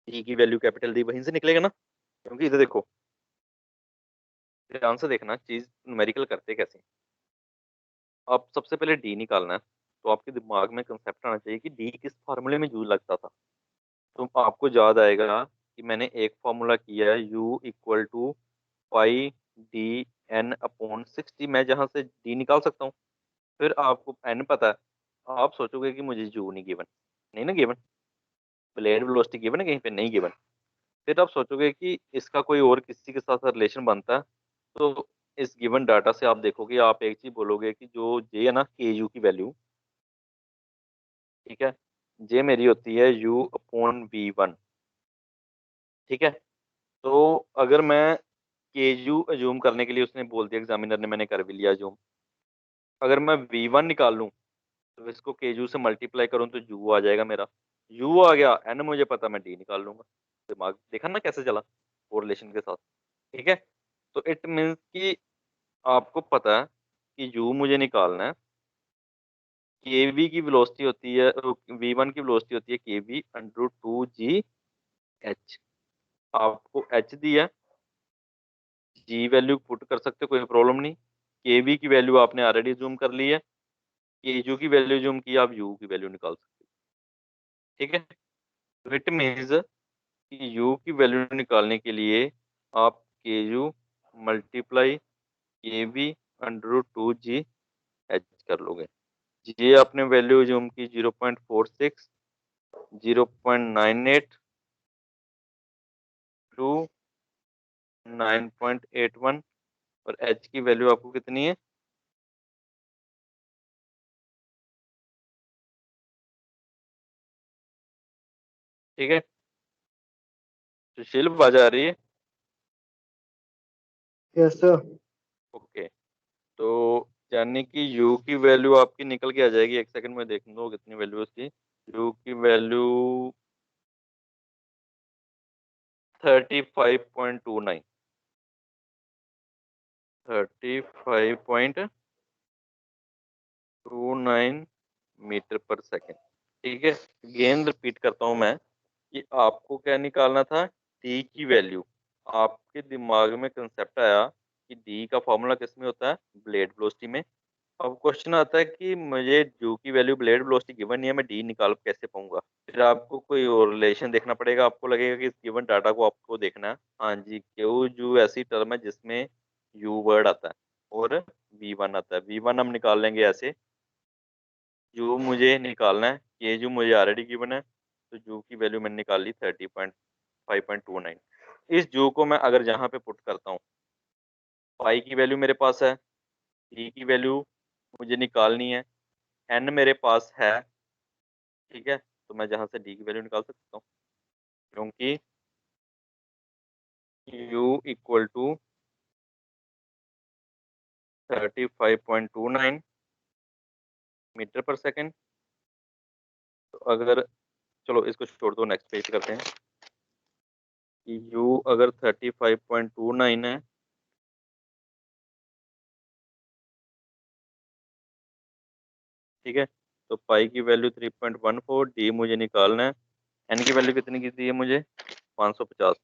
डी की वैल्यू, कैपिटल डी वहीं से निकलेगा ना। क्योंकि इधर देखो, ध्यान से देखना चीज न्यूमेरिकल करते कैसे। आप सबसे पहले डी निकालना है, तो आपके दिमाग में कंसेप्ट आना चाहिए कि डी किस फार्मूले में यूज लगता था। तो आपको याद आएगा कि मैंने एक फार्मूला किया है, U equal to pi D N upon 60, मैं जहां से डी निकाल सकता हूँ। फिर आपको एन पता है, आप सोचोगे कि मुझे यू नहीं गिवन, नहीं ना गिवन, ब्लेड वेलोसिटी गिवन है कहीं पे, नहीं गिवन। फिर आप सोचोगे कि इसका कोई और किसी के साथ रिलेशन बनता है। तो इस गिवन डाटा से आप देखोगे, आप एक चीज बोलोगे कि जो जे है ना, के यू की वैल्यू, ठीक है, जे मेरी होती है यू अपॉन वी वन। ठीक है। तो अगर मैं के यू अज्यूम करने के लिए, उसने बोल दिया एग्जामिनर ने, मैंने कर भी लिया अज्यूम। अगर मैं वी वन निकाल लूँ तो इसको के यू से मल्टीप्लाई करूँ तो यू आ जाएगा मेरा। यू आ गया, एन मुझे पता, मैं डी निकाल लूंगा। दिमाग देखा ना कैसे चला कोरिलेशन के साथ। ठीक है। तो इट मीन्स कि आपको पता है कि यू मुझे निकालना है, के वी की वेलोसिटी होती है, वी वन की वेलोसिटी होती है K V under 2 G H. आपको एच दिया, जी वैल्यू पुट कर सकते हो, कोई प्रॉब्लम नहीं। केवी की वैल्यू आपने ऑलरेडी जूम कर ली है, केयू की वैल्यू जूम की, आप यू की वैल्यू निकाल सकते हो। ठीक है, तो इट मीन्स कि यू की वैल्यू निकालने के लिए आप K U multiply K V under root two G H कर लोगे। ये आपने वैल्यू जूम की 0.46, 0.98 टू 9.81, और एच की वैल्यू आपको कितनी है? ठीक है, सुशील आवाज आ रही है? Yes sir. ओके, तो यानी कि u की वैल्यू आपकी निकल के आ जाएगी, एक सेकंड में देख लो कितनी वैल्यू है उसकी। u की वैल्यू 35.29, 35.29 मीटर पर सेकंड। ठीक है, अगेन रिपीट करता हूं मैं कि आपको क्या निकालना था, डी की वैल्यू। आपके दिमाग में कंसेप्ट आया कि डी का फॉर्मूला किस में होता है, ब्लेड वेलोसिटी में। अब क्वेश्चन आता है कि मुझे जू की वैल्यू ब्लेड वेलोसिटी गिवन नहीं है, मैं डी निकाल कैसे पाऊंगा? फिर आपको कोई और रिलेशन देखना पड़ेगा, आपको लगेगा कि इस गिवन डाटा को आपको देखना है। हाँ जी, क्यू जू ऐसी टर्म है जिसमें यू वर्ड आता है और वी वन आता है। वी वन हम निकाल लेंगे ऐसे, जू मुझे निकालना है, ये जू मुझे ऑलरेडी गिवन है, तो जू की वैल्यू मैंने निकाल ली 30.5.29। इस जू को मैं अगर जहाँ पे पुट करता हूँ, पाई की वैल्यू मेरे पास है, डी की वैल्यू मुझे निकालनी है, एन मेरे पास है। ठीक है, तो मैं जहाँ से डी की वैल्यू निकाल सकता हूँ, क्योंकि u इक्वल टू 35.29 मीटर पर सेकेंड। तो अगर, चलो इसको छोड़ दो, नेक्स्ट पेज करते हैं कि u अगर 35.29 है, ठीक है, तो पाई की वैल्यू 3.14, डी मुझे निकालना है, एन की वैल्यू कितनी की दी है मुझे, 550।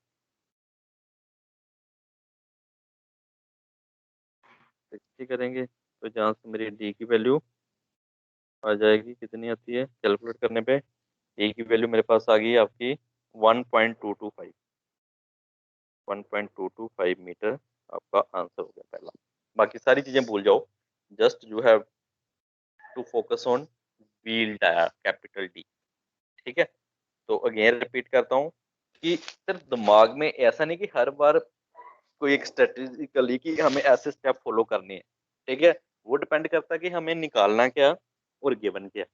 ठीक करेंगे तो जहाँ से मेरी डी की वैल्यू आ जाएगी, कितनी आती है कैलकुलेट करने पे, डी की वैल्यू मेरे पास आ गई आपकी 1.225, 1.225 मीटर आपका आंसर हो गया पहला। बाकी सारी चीजें भूल जाओ, just you have to focus on wheel tyre, capital D. ठीक है, तो अगेन रिपीट करता हूँ कि सिर्फ दिमाग में ऐसा नहीं कि हर बार कोई एक स्ट्रेटेजिकली कि हमें ऐसे स्टेप फॉलो करने हैं। ठीक है, वो डिपेंड करता है कि हमें निकालना क्या और गिवन क्या।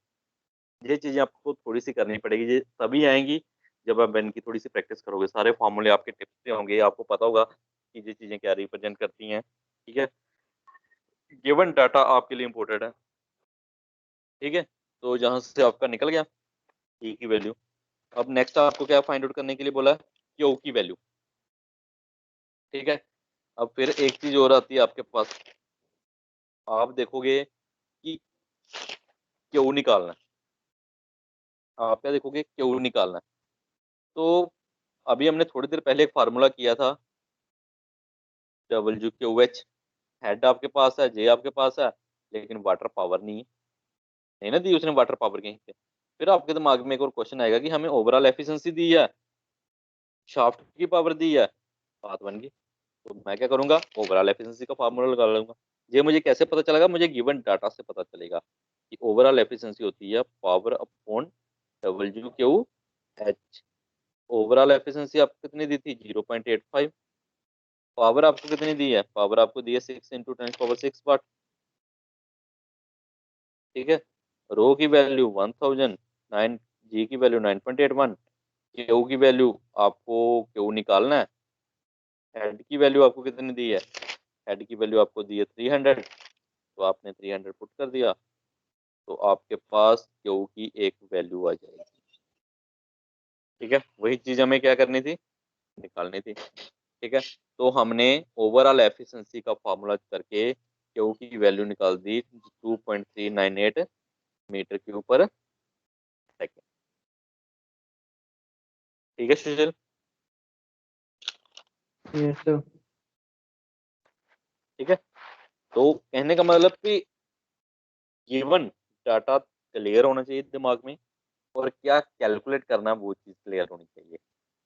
ये चीजें आपको थोड़ी सी करनी पड़ेगी, ये तभी आएंगी जब आप इनकी थोड़ी सी प्रैक्टिस करोगे। सारे फॉर्मूले आपके टिप्स से होंगे, आपको पता होगा कि ये चीजें क्या रिप्रेजेंट करती हैं। ठीक है, गिवन डाटा आपके लिए इंपॉर्टेंट है। ठीक है, तो जहां से आपका निकल गया ई की वैल्यू, अब नेक्स्ट आपको क्या फाइंड आउट करने के लिए बोला है, क्यू की वैल्यू। ठीक है, अब फिर एक चीज और आती है आपके पास, आप देखोगे कि क्यू निकालना है, आप क्या देखोगे, क्यू निकालना है। तो अभी हमने थोड़ी देर पहले एक फार्मूला किया था, डब्ल्यू क्यू एच। हेड आपके पास है, जे आपके पास है, लेकिन वाटर पावर नहीं है, नहीं ना दी उसने वाटर पावर कहीं पे। फिर आपके दिमाग में एक और क्वेश्चन आएगा कि हमें ओवरऑल एफिशिएंसी दी है, शाफ्ट की पावर दी है, बात बन गई। तो मैं क्या करूंगा, ओवरऑल एफिशिएंसी का फार्मूला लगा लूंगा। ये मुझे कैसे पता चलेगा, मुझे गिवन डाटा से पता चलेगा कि ओवरऑल एफिशिएंसी होती है power upon W Q H. Overall efficiency आपको कितनी दी थी, 0.85। पावर आपको कितनी दी है, पावर आपको दी है 6 × 10⁻⁶ वाट। ठीक है, रो की वैल्यू 1000, 9, जी की वैल्यू 9.81, क्यू की वैल्यू आपको क्यू निकालना है। हेड की वैल्यू आपको कितनी दी है, हेड की वैल्यू आपको दी है 300, तो आपने 300 पुट कर दिया, तो आपके पास क्यू की एक वैल्यू आ जाएगी। ठीक है, वही चीज हमें क्या करनी थी, निकालनी थी। ठीक है, तो हमने ओवरऑल एफिशिएंसी का फॉर्मूला करके क्यू की वैल्यू निकाल दी 2.398 मीटर क्यूब पर सेकेंड। ठीक है सुशील? Yes sir. ठीक है, तो कहने का मतलब कि गिवन डाटा क्लियर होना चाहिए दिमाग में, और क्या कैलकुलेट करना है वो चीज़ क्लियर होनी चाहिए,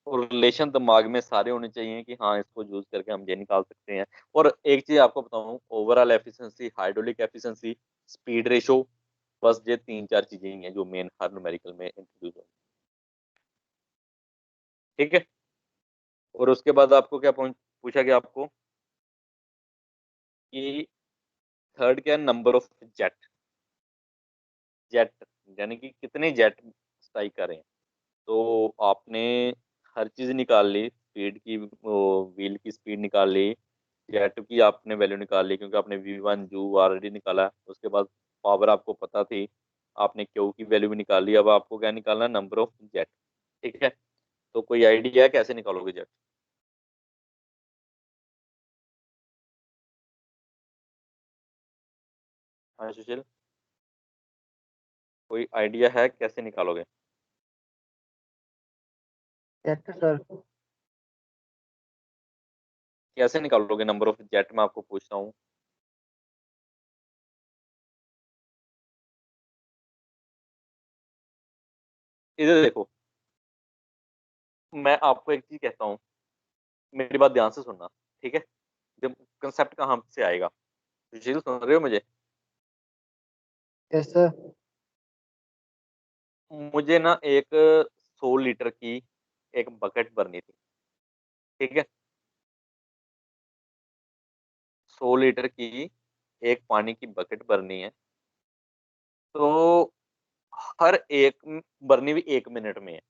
और रिलेशन दिमाग में सारे होने चाहिए कि हाँ इसको यूज करके हम ये निकाल सकते हैं। और एक चीज आपको बताऊं, overall efficiency, hydraulic efficiency, speed ratio, बस ये तीन चार चीजें ही हैं जो मेन हर न्यूमेरिकल में इंट्रोड्यूस हो। ठीक है। और उसके बाद आपको क्या पूछा गया आपको कि थर्ड क्या, नंबर ऑफ जेट, जेट यानी कि कितने जेट स्ट्राइक करें। तो आपने हर चीज निकाल ली, स्पीड की, व्हील की स्पीड निकाल ली, जेट की आपने वैल्यू निकाल ली क्योंकि आपने V1 जू ऑलरेडी निकाला। उसके बाद पावर आपको पता थी, आपने क्यू की वैल्यू भी निकाल ली। अब आपको क्या निकालना है, नंबर ऑफ जेट। ठीक है। तो कोई आइडिया है कैसे निकालोगे जेट? हाँ सुशील, कोई आइडिया है कैसे निकालोगे? कैसे सर? कैसे निकालोगे नंबर ऑफ जेट, मैं आपको पूछ रहा हूँ। इधर देखो, मैं आपको एक चीज कहता हूँ, मेरी बात ध्यान से सुनना। ठीक है। जब कंसेप्ट कहाँ से आएगा, सुशील सुन रहे हो मुझे? कैसे? मुझे ना एक 100 लीटर की एक बकेट भरनी थी। ठीक है। 100 लीटर की एक पानी की बकेट भरनी है। तो हर एक भरनी भी 1 मिनट में है।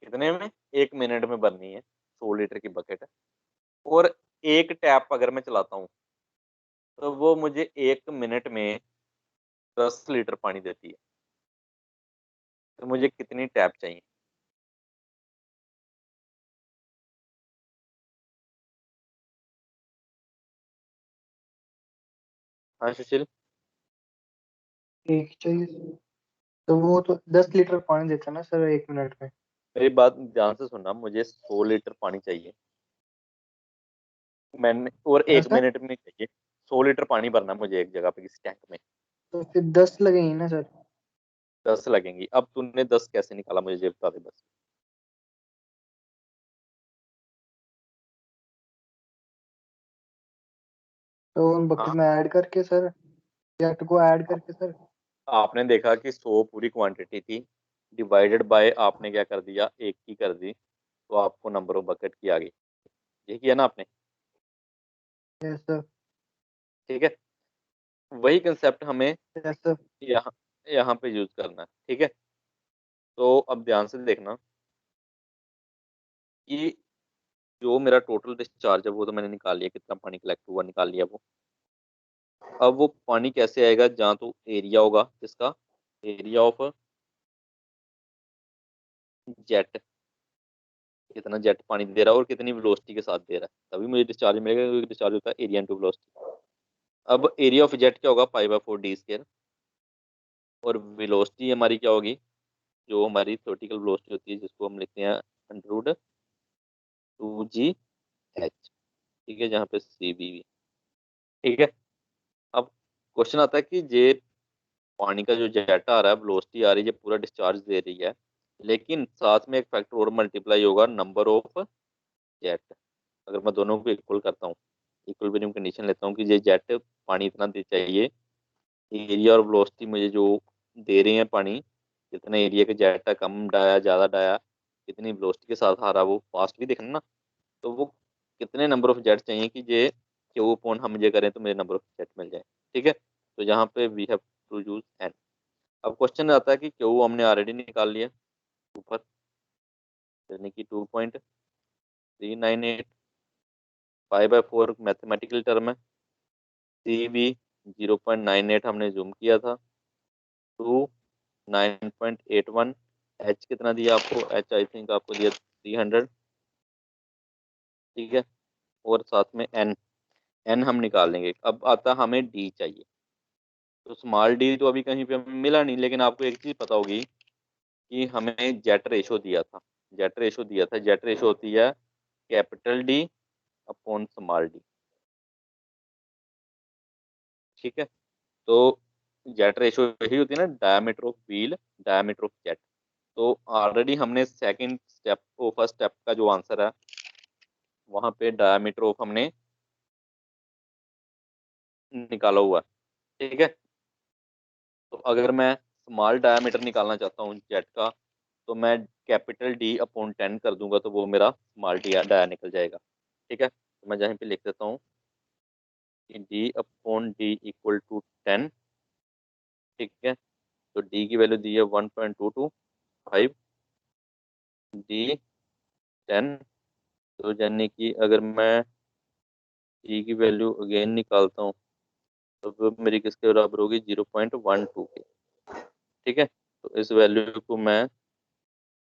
कितने में? 1 मिनट में भरनी है 100 लीटर की बकेट। और एक टैप अगर मैं चलाता हूँ तो वो मुझे 1 मिनट में 10 लीटर पानी देती है। तो मुझे कितनी टैप चाहिए? हाँ सुशील। एक चाहिए। तो वो तो 10 लीटर पानी देता है ना सर 1 मिनट में। मेरी बात ध्यान से सुनना, मुझे 100 लीटर पानी चाहिए, मैंने, और क्या एक सर? मिनट में चाहिए। 100 लीटर पानी भरना है मुझे एक जगह पे किसी टैंक में। तो फिर 10 लगेंगे ना सर? 10 लगेंगी। अब तूने 10 कैसे निकाला मुझे ये बता दे बस। तो उन बकेट हाँ, में ऐड करके सर, जेट को ऐड करके सर। आपने देखा कि 100 पूरी क्वांटिटी थी, डिवाइडेड बाय आपने क्या कर दिया, एक की कर दी, तो आपको नंबर ऑफ बकेट की आ गई। ये किया ना आपने? Yes sir. ठीक है। वही कंसेप्ट हमें यस सर। यहाँ यहाँ पे यूज करना है। ठीक है। तो अब ध्यान से देखना कि जो मेरा टोटल डिस्चार्ज है वो तो मैंने निकाल लिया, कितना पानी कलेक्ट हुआ निकाल लिया वो। अब वो पानी कैसे आएगा, जहाँ तो एरिया होगा जिसका, एरिया ऑफ जेट, कितना जेट पानी दे रहा है और कितनी वेलोसिटी के साथ दे रहा है, तभी मुझे डिस्चार्ज मिलेगा, क्योंकि डिस्चार्ज होता है एरिया इंटू वेलोसिटी। अब एरिया ऑफ जेट क्या होगा, π/4 d²। और वेलोसिटी हमारी क्या होगी, जो हमारी थ्योरेटिकल वेलोसिटी होती है जिसको हम लिखते हैं √2gh। ठीक है, जहाँ पे CB भी। ठीक है। अब क्वेश्चन आता है कि ये पानी का जो जेट आ रहा है, वेलोसिटी आ रही है, ये पूरा डिस्चार्ज दे रही है, लेकिन साथ में एक फैक्टर और मल्टीप्लाई होगा, नंबर ऑफ जेट। अगर मैं दोनों को इक्वल करता हूँ, इक्विलिब्रियम कंडीशन लेता हूँ कि ये जेट पानी इतना दे चाहिए, एरिया और वेलोसिटी मुझे जो दे रहे हैं पानी, जितना एरिया का जेट है, कम डाया ज़्यादा डाया, कितनी वेलोसिटी के साथ आ रहा है, वो फास्ट भी देखना ना। तो वो कितने नंबर ऑफ जेट चाहिए कि ये क्यू अपॉन हम ये करें तो मेरे नंबर ऑफ जेट मिल जाए। ठीक है। तो यहाँ पे we have to use N. अब क्वेश्चन आता है कि क्यू हमने ऑलरेडी निकाल लिया ऊपर, यानी कि 2.398, 5/4 मैथमेटिकल टर्म है, CB 0.98 हमने जूम किया था, टू 9.81, एच कितना दिया आपको, एच आई थिंक आपको दिया 300। ठीक है। और साथ में एन, एन हम निकाल लेंगे। अब आता हमें डी चाहिए। तो स्मॉल डी तो अभी कहीं पे हमें मिला नहीं, लेकिन आपको एक चीज पता होगी कि हमें जेट रेशो दिया था, जेट रेशो दिया था, जेट रेशो होती है capital D upon small D. ठीक है। तो जेट रेशो यही होती है ना, diameter of wheel, diameter of jet. तो ऑलरेडी हमने सेकंड स्टेप को, फर्स्ट स्टेप का जो आंसर है वहां पे डायमीटर ऑफ हमने निकाला हुआ है। ठीक है। तो अगर मैं स्मॉल डायमीटर निकालना चाहता हूँ जेट का, तो मैं कैपिटल डी अपॉन 10 कर दूंगा, तो वो मेरा स्मॉल डी डाया निकल जाएगा। ठीक है। तो मैं जहाँ पे लिख देता हूँ कि D upon D equal to 10। ठीक है। तो डी की वैल्यू दी है 1.225, डी 10। तो यानी कि अगर मैं डी की वैल्यू अगेन निकालता हूँ, तो वो मेरी किसके बराबर होगी, 0.12 के। ठीक है। तो इस वैल्यू को मैं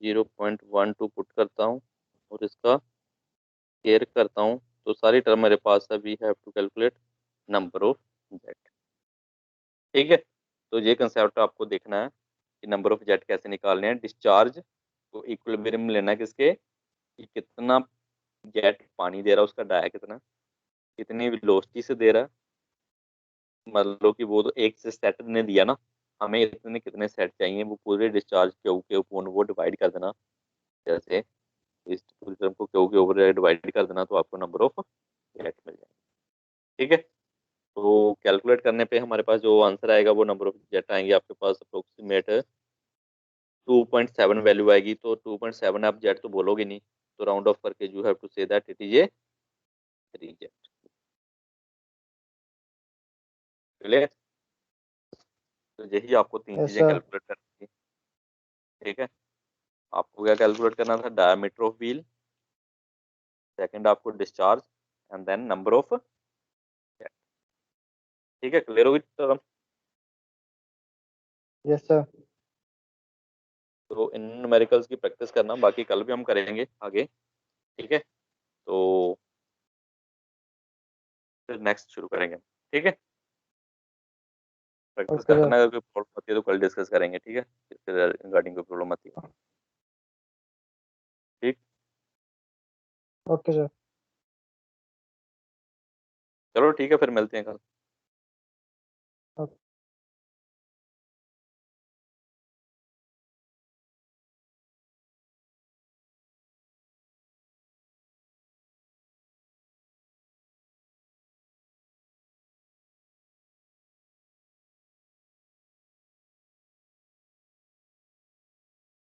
0.12 पुट करता हूँ और इसका केयर करता हूँ, तो सारी टर्म मेरे पास है। We have to calculate number of jet. ठीक है। तो ये कंसेप्ट आपको देखना है कि नंबर ऑफ जेट कैसे निकालने हैं। डिस्चार्ज को इक्विलिब्रियम लेना है किसके, कि कितना जेट पानी दे रहा है, उसका डाया कितना, कितनी वेलोसिटी से दे रहा है। मान लो कि वो तो एक से सेट ने दिया ना, हमें इतने कितने सेट चाहिए, वो पूरे डिस्चार्ज क्यू के ऊपर वो डिवाइड कर देना। जैसे इस पूरी टर्म को क्यू के ऊपर डिवाइड कर देना, तो आपको नंबर ऑफ जेट मिल जाएगा। ठीक है। तो कैलकुलेट करने पे हमारे पास जो आंसर आएगा, वो नंबर ऑफ जेट आएंगे आपके पास अप्रोक्सीमेट 2.7 वैल्यू आएगी। तो 2.7 आप जेट तो बोलोगे नहीं, तो राउंड ऑफ करके you have to say that it is a 3 jet. Clear. तो यही आपको तीन यस चीजें सर। कैलकुलेट करनी थी। ठीक है। आपको क्या कैलकुलेट करना था, डायमीटर ऑफ व्हील, सेकंड आपको discharge, and then number of jet. ठीक है। क्लियर होगी टर्म। Yes sir. तो इन न्यूमेरिकल्स की प्रैक्टिस करना, बाकी कल भी हम करेंगे आगे। ठीक है। तो फिर नेक्स्ट शुरू करेंगे। ठीक है। Practice okay sir. करना, अगर कोई प्रॉब्लम होती है तो कल डिस्कस करेंगे। ठीक है। फिर रिगार्डिंग कोई प्रॉब्लम आती है। ठीक। Okay sir. चलो ठीक है, फिर मिलते हैं कल।